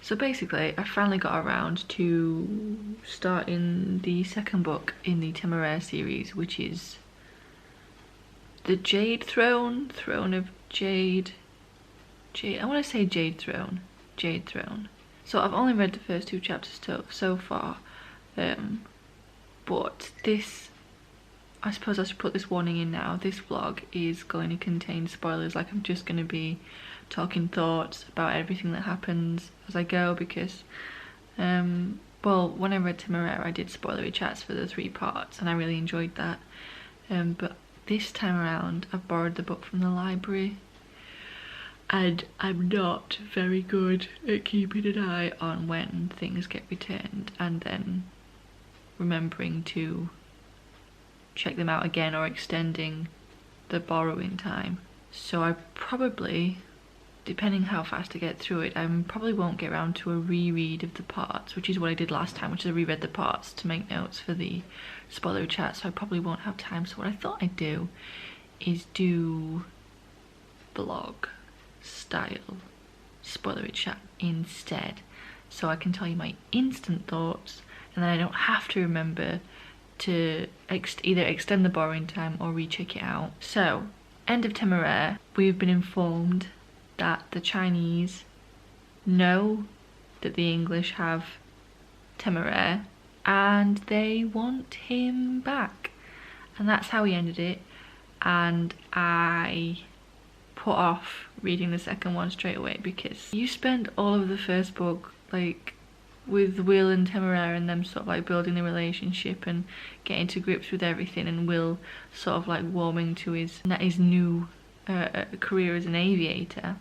So basically, I finally got around to starting the second book in the Temeraire series, which is the Jade Throne, Throne of Jade. I want to say Jade Throne. So I've only read the first 2 chapters so far, but this, I suppose I should put this warning in now, this vlog is going to contain spoilers. Like, I'm just going to be talking thoughts about everything that happens as I go, because well, when I read Temeraire I did spoilery chats for the 3 parts and I really enjoyed that, but this time around I've borrowed the book from the library and I'm not very good at keeping an eye on when things get returned and then remembering to check them out again or extending the borrowing time. So I probably, depending how fast I get through it, I probably won't get around to a reread of the parts, which is what I did last time, which is I reread the parts to make notes for the spoiler chat, so I probably won't have time. So what I thought I'd do is do vlog style spoiler chat instead, so I can tell you my instant thoughts and then I don't have to remember to either extend the borrowing time or recheck it out. So, end of Temeraire, we've been informed that the Chinese know that the English have Temeraire and they want him back, and that's how he ended it. And I put off reading the second one straight away because you spend all of the first book like with Will and Temeraire and them sort of like building the relationship and getting to grips with everything, and Will sort of like warming to his new career as an aviator.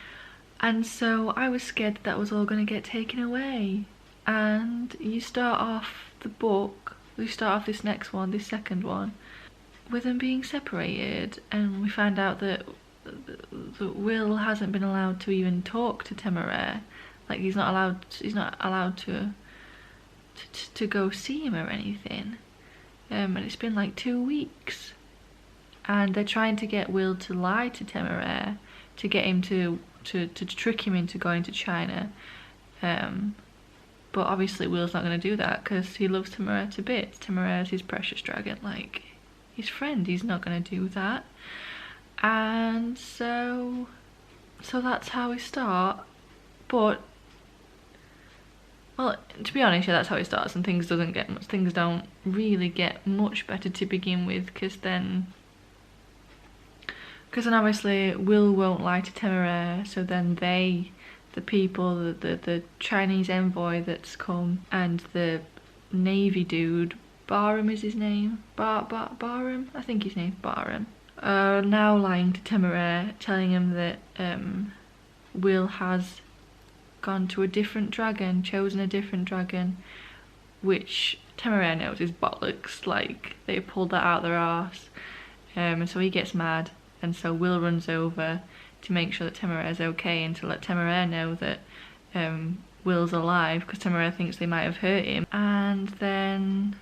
And so I was scared that was all going to get taken away, and you start off the book, we start off this second one, with them being separated, and we find out that Will hasn't been allowed to even talk to Temeraire. Like, he's not allowed to go see him or anything, and it's been like 2 weeks, and they're trying to get Will to lie to Temeraire to get him to trick him into going to China, but obviously Will's not going to do that because he loves Temeraire to bits. Temeraire's his precious dragon, like his friend. He's not going to do that, and so that's how we start. But well, to be honest, yeah, that's how it starts, and things don't really get much better to begin with, because then obviously Will won't lie to Temeraire, so then the Chinese envoy that's come, and the Navy dude, Barham is his name, Barham? I think his name's Barham, are now lying to Temeraire, telling him that Will has gone to a different dragon, chosen a different dragon, which Temeraire knows is bollocks, like they pulled that out their arse, and so he gets mad, and so Will runs over to make sure that Temeraire is okay and to let Temeraire know that Will's alive, because Temeraire thinks they might have hurt him, and then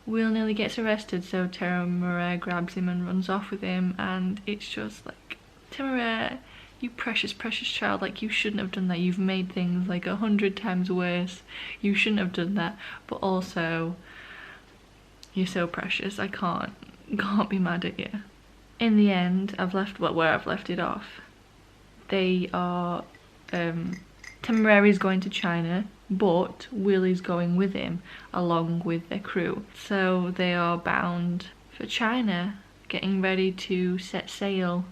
Will nearly gets arrested, so Temeraire grabs him and runs off with him, and it's just like, Temeraire, you precious child, like you shouldn't have done that. You've made things like 100 times worse. You shouldn't have done that, but also you're so precious. I can't be mad at you. In the end, I've left where I've left it off. They are Temeraire is going to China, but Will is going with him along with their crew. So they are bound for China, getting ready to set sail,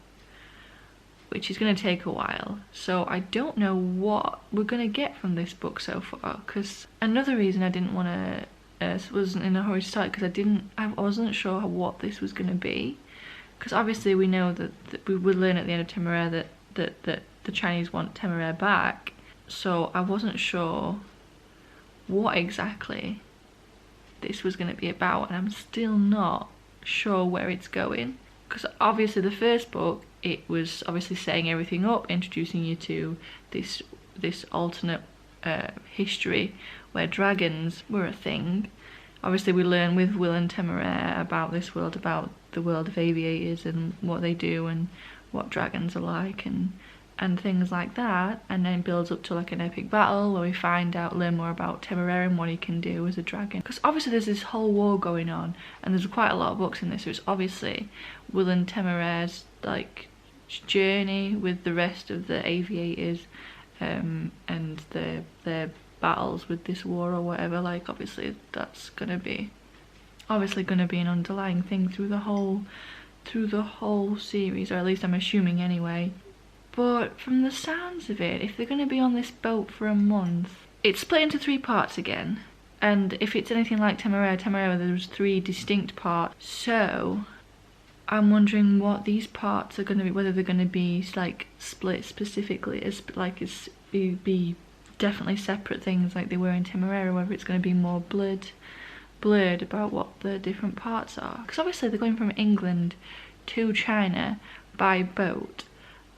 which is going to take a while. So I don't know what we're going to get from this book so far, because another reason I didn't want to wasn't in a hurry to start, because I wasn't sure what this was going to be, because obviously we know that we would learn at the end of Temeraire that the Chinese want Temeraire back, so I wasn't sure what exactly this was going to be about, and I'm still not sure where it's going, because obviously the first book, it was obviously setting everything up, introducing you to this alternate history where dragons were a thing. Obviously we learn with Will and Temeraire about this world, about the world of aviators and what they do and what dragons are like, and and things like that, and then builds up to like an epic battle where we learn more about Temeraire and what he can do as a dragon. Because obviously there's this whole war going on, and there's quite a lot of books in this, so it's obviously Will and Temeraire's like journey with the rest of the aviators, and their battles with this war or whatever. Like obviously that's gonna be an underlying thing through the whole series, or at least I'm assuming anyway. But from the sounds of it, if they're going to be on this boat for a month, it's split into 3 parts again. And if it's anything like Temeraire, there's 3 distinct parts. So I'm wondering what these parts are going to be, whether they're going to be like split specifically as like be definitely separate things like they were in Temeraire, or whether it's going to be more blurred about what the different parts are. Because obviously they're going from England to China by boat.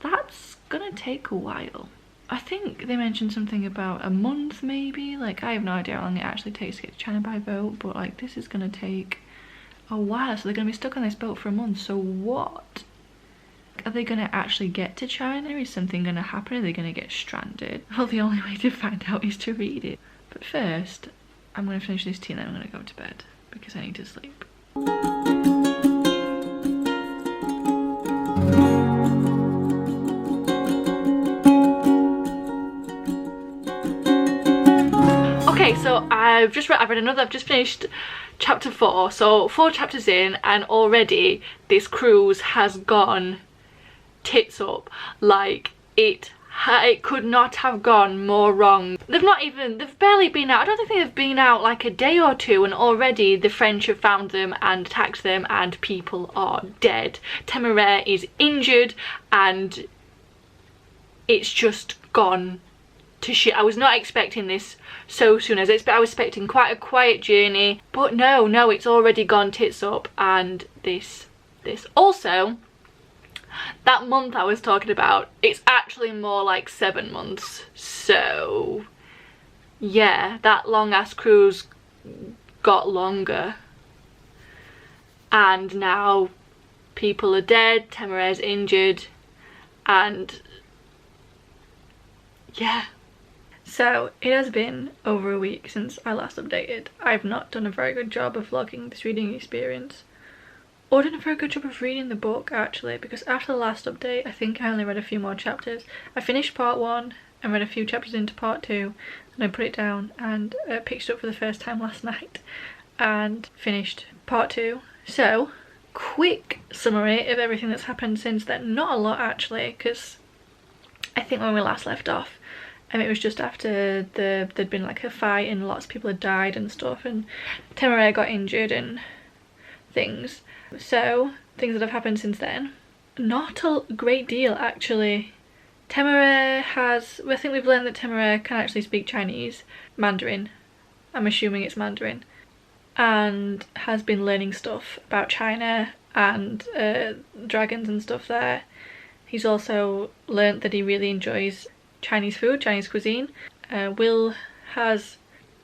That's gonna take a while. I think they mentioned something about a month maybe. Like I have no idea how long it actually takes to get to China by boat, but like this is gonna take a while, so they're gonna be stuck on this boat for a month. So what? Are they gonna actually get to China? Is something gonna happen? Are they gonna get stranded? Well, the only way to find out is to read it. But first, I'm gonna finish this tea and then I'm gonna go to bed because I need to sleep. Okay, so I've just finished chapter 4, so 4 chapters in, and already this cruise has gone tits up. Like it could not have gone more wrong. They've barely been out. I don't think they've been out like a day or two, and already the French have found them and attacked them and people are dead. Temeraire is injured and it's just gone to shit. I was not expecting this so soon. I was expecting quite a quiet journey, but no, it's already gone tits up. And this also, that month I was talking about, it's actually more like 7 months. So yeah, that long ass cruise got longer, and now people are dead, Temeraire's injured, and yeah. So it has been over a week since I last updated. I've not done a very good job of vlogging this reading experience, or done a very good job of reading the book actually, because after the last update I think I only read a few more chapters. I finished part 1 and read a few chapters into part 2, and I put it down and picked it up for the first time last night and finished part 2. So quick summary of everything that's happened since then. Not a lot actually, because I think when we last left off, it was just after there'd been like a fight and lots of people had died and stuff, and Temeraire got injured and things. So things that have happened since then, not a great deal actually. Temeraire has, I think we've learned that Temeraire can actually speak Chinese, Mandarin, I'm assuming it's Mandarin, and has been learning stuff about China and dragons and stuff there. He's also learnt that he really enjoys Chinese food, Chinese cuisine. Will has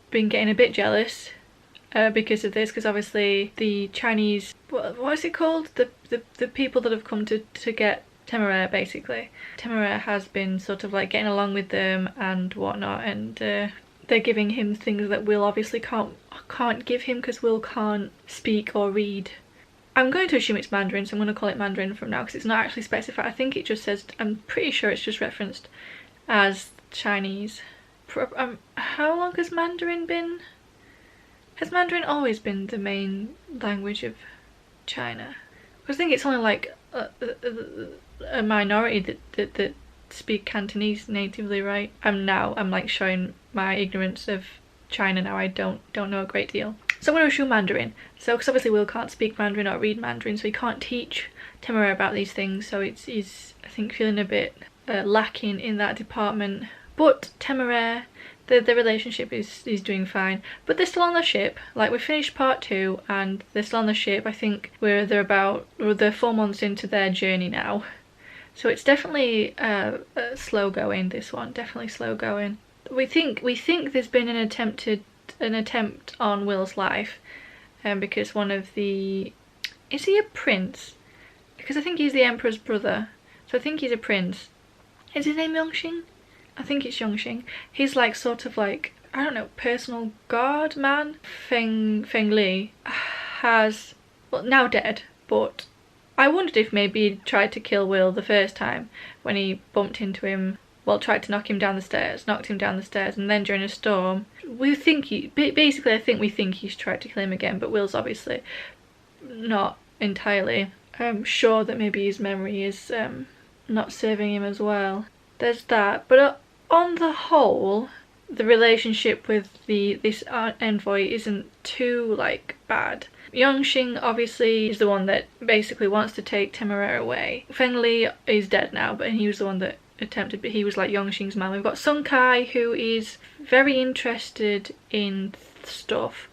been getting a bit jealous because of this, because obviously the Chinese, what is it called? The people that have come to get Temeraire basically. Temeraire has been sort of like getting along with them and whatnot, and they're giving him things that Will obviously can't give him because Will can't speak or read. I'm going to assume it's Mandarin, so I'm going to call it Mandarin from now because it's not actually specified. I think it just says, I'm pretty sure it's just referenced as Chinese. How long has Mandarin been? Has Mandarin always been the main language of China? I think it's only like a minority that speak Cantonese natively, right? I'm like showing my ignorance of China now. I don't know a great deal. So I'm going to assume Mandarin. So, because obviously Will can't speak Mandarin or read Mandarin, so he can't teach Temeraire about these things. So he's I think feeling a bit lacking in that department. But Temeraire, the relationship is doing fine. But they're still on the ship. Like, we finished part 2 and they're still on the ship. I think they're 4 months into their journey now. So it's definitely slow going, this one. Definitely slow going. We think there's been an attempt on Will's life, because one of the, is he a prince? Because I think he's the emperor's brother, so I think he's a prince. Is his name Yongxing? I think it's Yongxing. He's like sort of like, I don't know, personal guard man. Feng Li has, well, now dead, but I wondered if maybe he tried to kill Will the first time when he bumped into him, well, tried to knock him down the stairs, knocked him down the stairs, and then during a storm, we think basically I think we think he's tried to kill him again, but Will's obviously not entirely sure that maybe his memory is not serving him as well. There's that, but on the whole, the relationship with this envoy isn't too like bad. Yongxing obviously is the one that basically wants to take Temeraire away. Feng Li is dead now, but he was the one that attempted, but he was like Yongxing's man. We've got Sun Kai, who is very interested in stuff,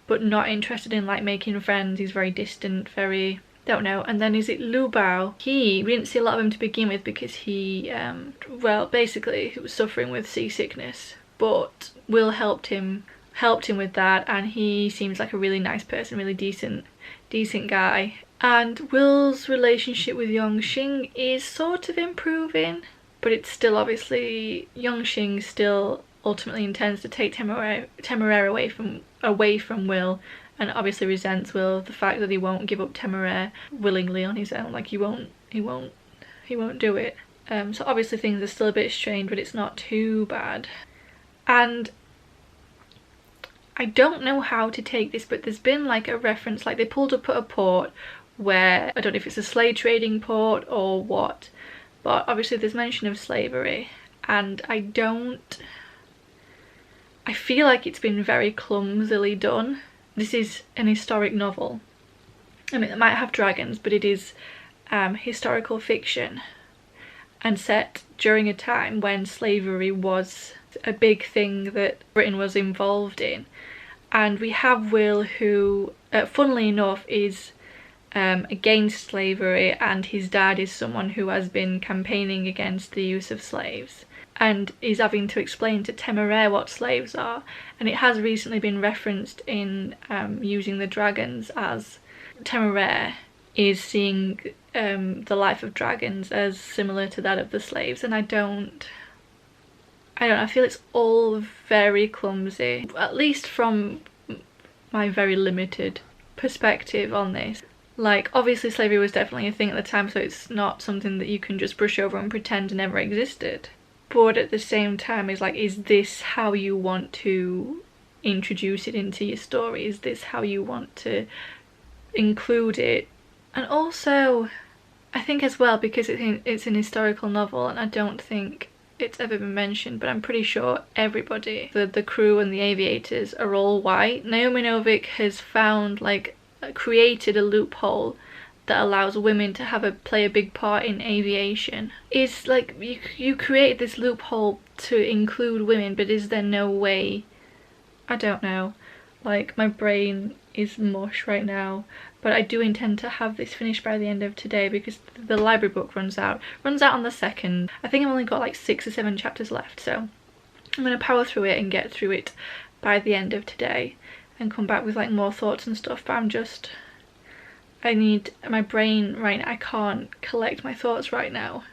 but not interested in like making friends. He's very distant, very, don't know. And then is it Lu Bao? We didn't see a lot of him to begin with because he, well, basically he was suffering with seasickness, but Will helped him with that, and he seems like a really nice person, really decent guy. And Will's relationship with Yongxing is sort of improving, but it's still obviously, Yongxing still ultimately intends to take Temeraire away from Will, and obviously resents Will, the fact that he won't give up Temeraire willingly on his own. Like he won't do it. So obviously things are still a bit strained, but it's not too bad. And I don't know how to take this, but there's been like a reference, like they pulled up at a port where, I don't know if it's a slave trading port or what, but obviously there's mention of slavery, and I feel like it's been very clumsily done. This is an historic novel. I mean, it might have dragons, but it is historical fiction and set during a time when slavery was a big thing that Britain was involved in. And we have Will, who, funnily enough, is against slavery, and his dad is someone who has been campaigning against the use of slaves, and is having to explain to Temeraire what slaves are. And it has recently been referenced in using the dragons, as Temeraire is seeing the life of dragons as similar to that of the slaves, and I don't know, I feel it's all very clumsy, at least from my very limited perspective on this. Like, obviously slavery was definitely a thing at the time, so it's not something that you can just brush over and pretend never existed. But at the same time, it's like, is this how you want to introduce it into your story? Is this how you want to include it? And also, I think as well, because it's an historical novel, and I don't think it's ever been mentioned, but I'm pretty sure everybody, the crew and the aviators, are all white. Naomi Novik has found, like, created a loophole that allows women to play a big part in aviation. It's like, you created this loophole to include women, but is there no way? I don't know. Like, my brain is mush right now, but I do intend to have this finished by the end of today, because the library book runs out on the 2nd. I think I've only got like 6 or 7 chapters left, so I'm gonna power through it and get through it by the end of today and come back with like more thoughts and stuff. But I need my brain right now. I can't collect my thoughts right now.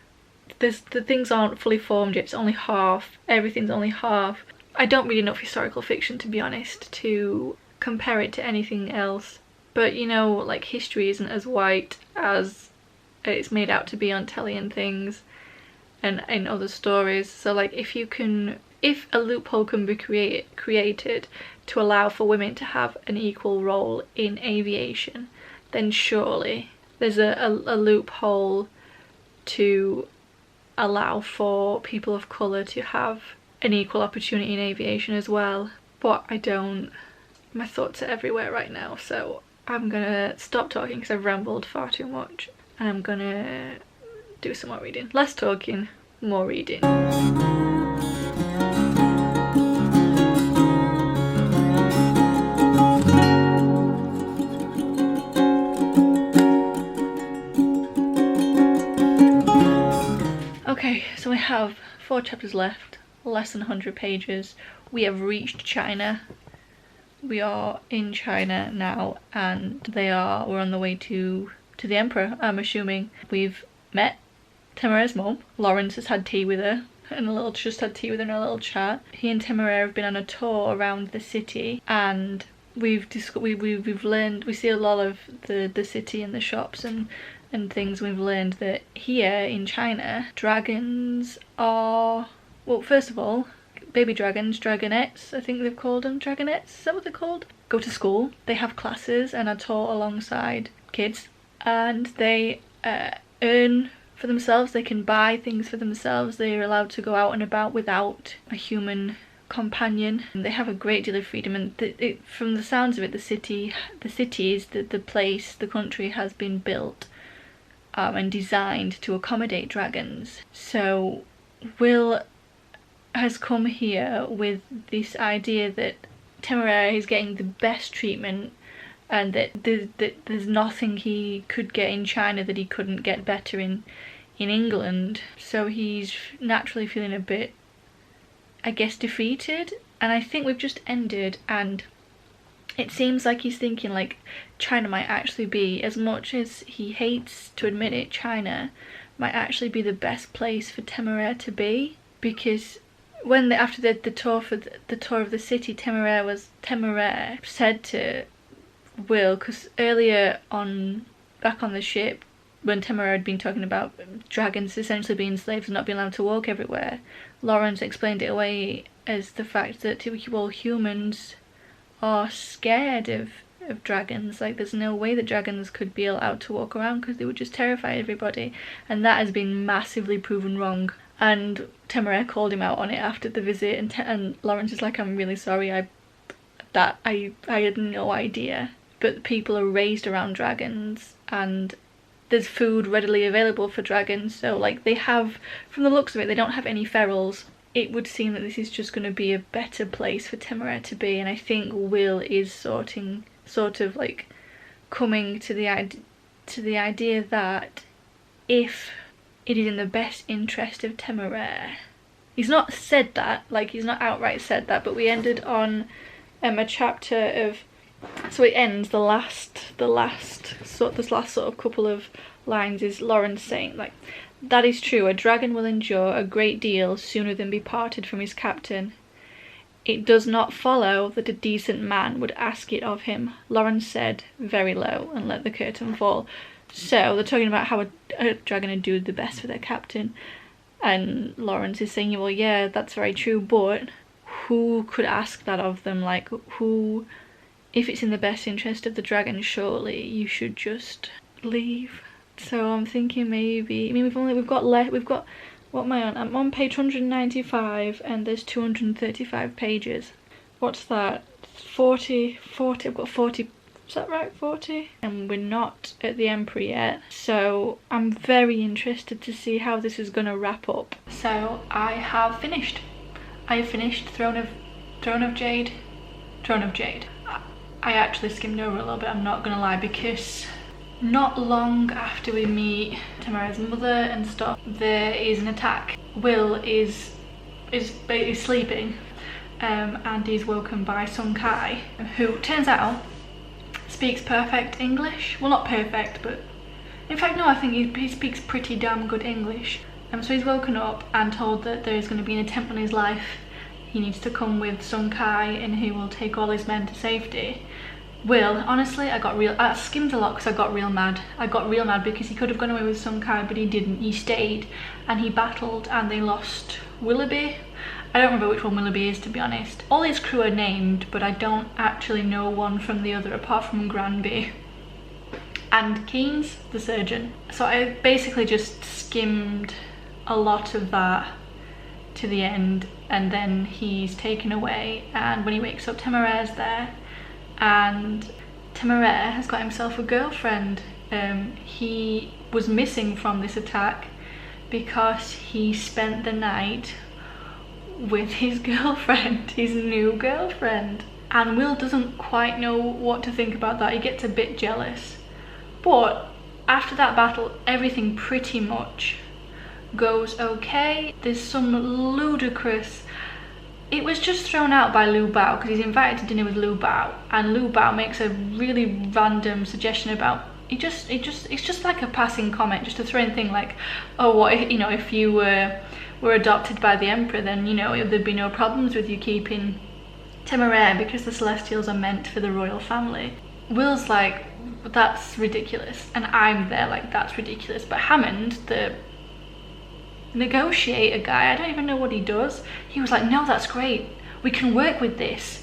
The things aren't fully formed yet. It's only half. Everything's only half. I don't read enough historical fiction, to be honest, to compare it to anything else. But you know, like, history isn't as white as it's made out to be on telly and things and in other stories. So like, if a loophole can be created to allow for women to have an equal role in aviation, then surely there's a loophole to allow for people of colour to have an equal opportunity in aviation as well. But my thoughts are everywhere right now, so I'm gonna stop talking because I've rambled far too much, and I'm gonna do some more reading. Less talking, more reading. Okay, so we have 4 chapters left, less than 100 pages. We have reached China. We are in China now, and we're on the way to the emperor. I'm assuming we've met Temeraire's mum. Lawrence has had tea with her and just had tea with her and a little chat. He and Temeraire have been on a tour around the city, and we've learned, we see a lot of the city and the shops and things. We've learned that here in China, dragons are, well, first of all, baby dragons, dragonettes, I think they've called them, dragonettes, is that what they're called? Go to school, they have classes and are taught alongside kids, and they earn for themselves, they can buy things for themselves, they're allowed to go out and about without a human companion. They have a great deal of freedom, and from the sounds of it, the country has been built and designed to accommodate dragons. So Will has come here with this idea that Temeraire is getting the best treatment, and that there's nothing he could get in China that he couldn't get better in England. So he's naturally feeling a bit, I guess, defeated. And I think we've just ended, and it seems like he's thinking like China might actually be, as much as he hates to admit it, China might actually be the best place for Temeraire to be. Because when after the tour of the city, Temeraire said to Will, because earlier on back on the ship, when Temeraire had been talking about dragons essentially being slaves and not being allowed to walk everywhere, Lawrence explained it away as the fact that, well, humans are scared of dragons. Like, there's no way that dragons could be allowed to walk around because they would just terrify everybody, and that has been massively proven wrong. And Temeraire called him out on it after the visit, and Lawrence is like, I'm really sorry, I had no idea. But people are raised around dragons, and there's food readily available for dragons, so like they have, from the looks of it, they don't have any ferals. It would seem that this is just going to be a better place for Temeraire to be, and I think Will is sort of like coming to the idea that if it is in the best interest of Temeraire, he's not said that, like he's not outright said that, but we ended on a chapter of, so it ends, the last sort of couple of lines is Lawrence saying like, that is true, a dragon will endure a great deal sooner than be parted from his captain. It does not follow that a decent man would ask it of him, Lawrence said very low, and let the curtain fall. So they're talking about how a dragon would do the best for their captain, and Lawrence is saying, well, yeah, that's very true, but who could ask that of them? Like, who, if it's in the best interest of the dragon, surely you should just leave. So I'm thinking maybe, I mean, we've got what am I on? I'm on page 195 and there's 235 pages. What's that? 40, I've got 40, is that right, 40? And we're not at the Emperor yet, so I'm very interested to see how this is going to wrap up. So I have finished Throne of Jade. I actually skimmed over a little bit, I'm not gonna lie, because not long after we meet Temeraire's mother and stuff, there is an attack. Will is sleeping, and he's woken by Sun Kai, who turns out speaks perfect English. Well, not perfect, but in fact no, I think he speaks pretty damn good English. So he's woken up and told that there is going to be an attempt on his life. He needs to come with Sun Kai, and he will take all his men to safety. Will, honestly, I skimmed a lot because I got real mad. Because he could have gone away with Sun Kai, but he didn't. He stayed and he battled, and they lost Willoughby. I don't remember which one Willoughby is, to be honest. All his crew are named, but I don't actually know one from the other apart from Granby and Keynes, the surgeon. So I basically just skimmed a lot of that to the end, and then he's taken away, and when he wakes up, Temeraire's there, and Temeraire has got himself a girlfriend. He was missing from this attack because he spent the night with his girlfriend, his new girlfriend, and Will doesn't quite know what to think about that. He gets a bit jealous, but after that battle everything pretty much goes okay. There's some ludicrous, it was just thrown out by Lu Bao because he's invited to dinner with Lu Bao, and Lu Bao makes a really random suggestion about it's just like a passing comment, just a throw in thing, like, oh, what if, you know, if you were adopted by the emperor, then, you know, there'd be no problems with you keeping temeraire because the Celestials are meant for the royal family. Will's like, that's ridiculous, and I'm there like, that's ridiculous. But Hammond, the negotiator guy, I don't even know what he does, he was like, no, that's great, we can work with this.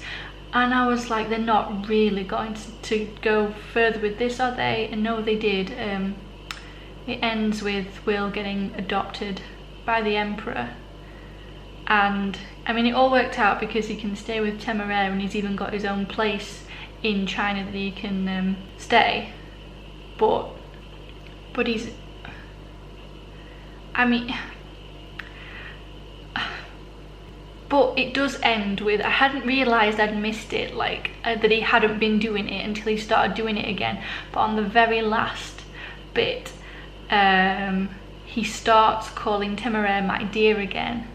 And I was like, they're not really going to go further with this, are they? And no, they did. It ends with Will getting adopted by the emperor, and I mean, it all worked out because he can stay with Temeraire, and he's even got his own place in China that he can stay. But he's, I mean, but it does end with, I hadn't realised I'd missed it, like that he hadn't been doing it until he started doing it again. But on the very last bit, he starts calling Temeraire my dear again.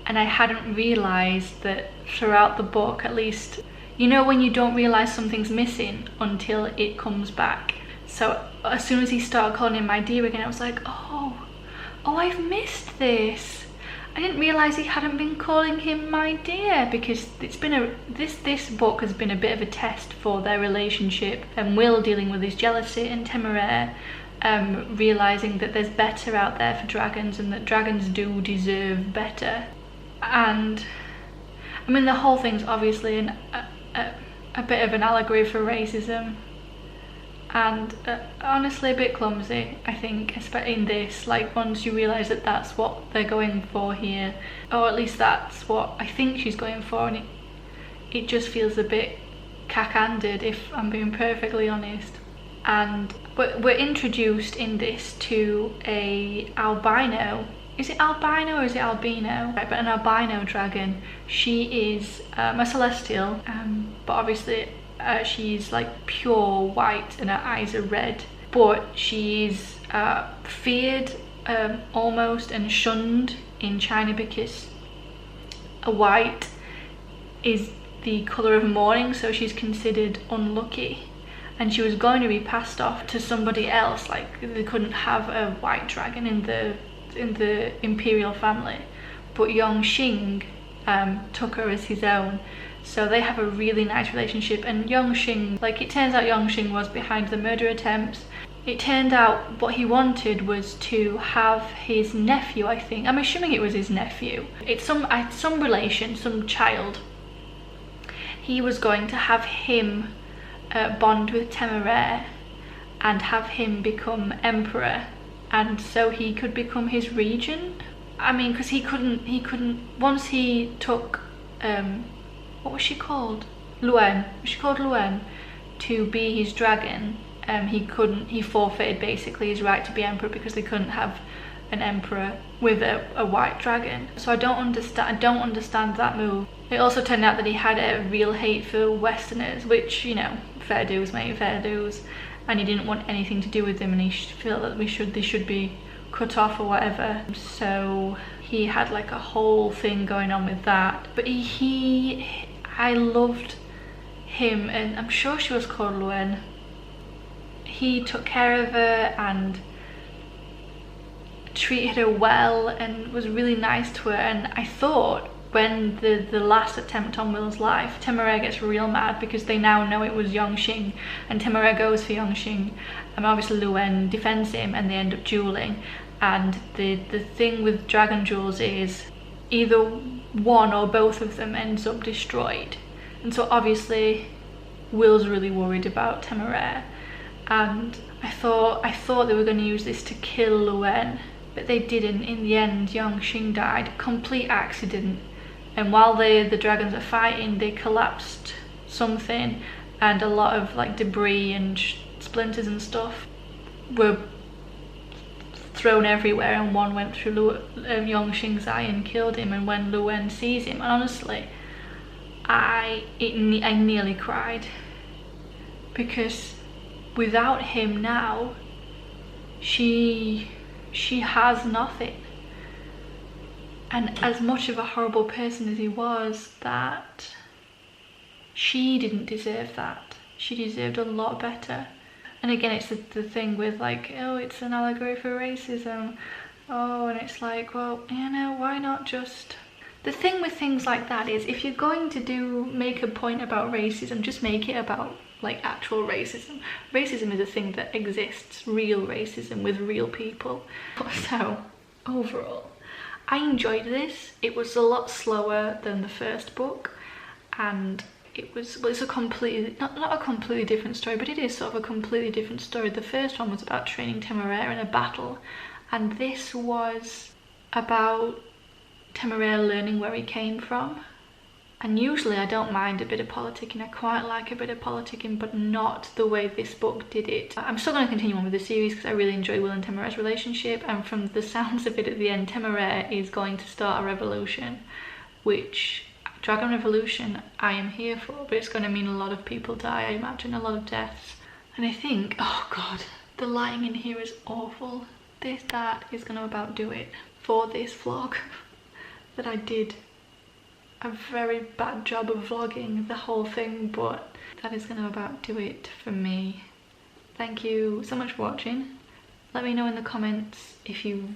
And I hadn't realised that throughout the book, at least, you know, when you don't realise something's missing until it comes back. So as soon as he started calling him my dear again, I was like, oh, I've missed this. I didn't realise he hadn't been calling him my dear, because it's been this book has been a bit of a test for their relationship, and Will dealing with his jealousy, and Temeraire realising that there's better out there for dragons, and that dragons do deserve better. And I mean, the whole thing's obviously a bit of an allegory for racism, and honestly a bit clumsy, I think, especially in this. Like, once you realise that that's what they're going for here, or at least that's what I think she's going for, and it just feels a bit cack-handed, if I'm being perfectly honest. And we're introduced in this to a albino. Is it albino or is it albino? Right, but an albino dragon. She is a celestial, but obviously she's like pure white and her eyes are red. But she's feared almost and shunned in China because a white is the colour of mourning, so she's considered unlucky. And she was going to be passed off to somebody else, like they couldn't have a white dragon in the imperial family, but Yongxing took her as his own, so they have a really nice relationship. And Yongxing, like, it turns out Yongxing was behind the murder attempts. It turned out what he wanted was to have his nephew, I think, I'm assuming it was his nephew, it's some relation, some child. He was going to have him bond with Temeraire and have him become emperor, and so he could become his regent. I mean, because he couldn't once he took what was she called, Luen, she called Luen, to be his dragon. He forfeited basically his right to be emperor, because they couldn't have an emperor with a white dragon. So I don't understand that move. It also turned out that he had a real hate for Westerners, which, you know, fair dues, mate, fair dues. And he didn't want anything to do with them, and he felt that they should be cut off or whatever. So he had like a whole thing going on with that. But I loved him, and I'm sure she was called Luen. He took care of her and treated her well and was really nice to her. And I thought, when the last attempt on Will's life, Temeraire gets real mad because they now know it was Yongxing, and Temeraire goes for Yongxing, and obviously Luen defends him, and they end up dueling. And the thing with dragon duels is either one or both of them ends up destroyed, and so obviously Will's really worried about Temeraire, and I thought they were going to use this to kill Luen, but they didn't. In the end, Yongxing died, complete accident. And while the dragons are fighting, they collapsed something, and a lot of like debris and splinters and stuff were thrown everywhere, and one went through Yongxing's eye and killed him. And when Luen sees him, honestly, I nearly cried, because without him now, she has nothing. And as much of a horrible person as he was, that she didn't deserve that. She deserved a lot better. And again, it's the thing with like, oh, it's an allegory for racism. Oh, and it's like, well, you know, why not just... The thing with things like that is, if you're going to make a point about racism, just make it about like actual racism. Racism is a thing that exists, real racism with real people. So overall, I enjoyed this. It was a lot slower than the first book, and it's a completely, not a completely different story, but it is sort of a completely different story. The first one was about training temeraire in a battle, and this was about temeraire learning where he came from. And usually I don't mind a bit of politicking, I quite like a bit of politicking, but not the way this book did it. I'm still going to continue on with the series because I really enjoy Will and Temeraire's relationship, and from the sounds of it at the end, Temeraire is going to start a revolution, which, Dragon Revolution, I am here for, but it's going to mean a lot of people die, I imagine, a lot of deaths. And I think, oh god, the lighting in here is awful. That is going to about do it for this vlog. That I did a very bad job of vlogging the whole thing, but that is going to about do it for me. Thank you so much for watching. Let me know in the comments if you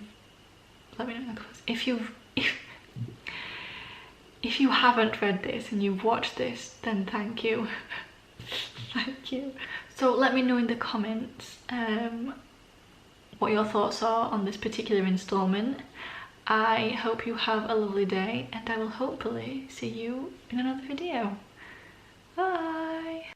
if you haven't read this and you've watched this, then thank you. Thank you. So let me know in the comments what your thoughts are on this particular installment. I hope you have a lovely day, and I will hopefully see you in another video. Bye!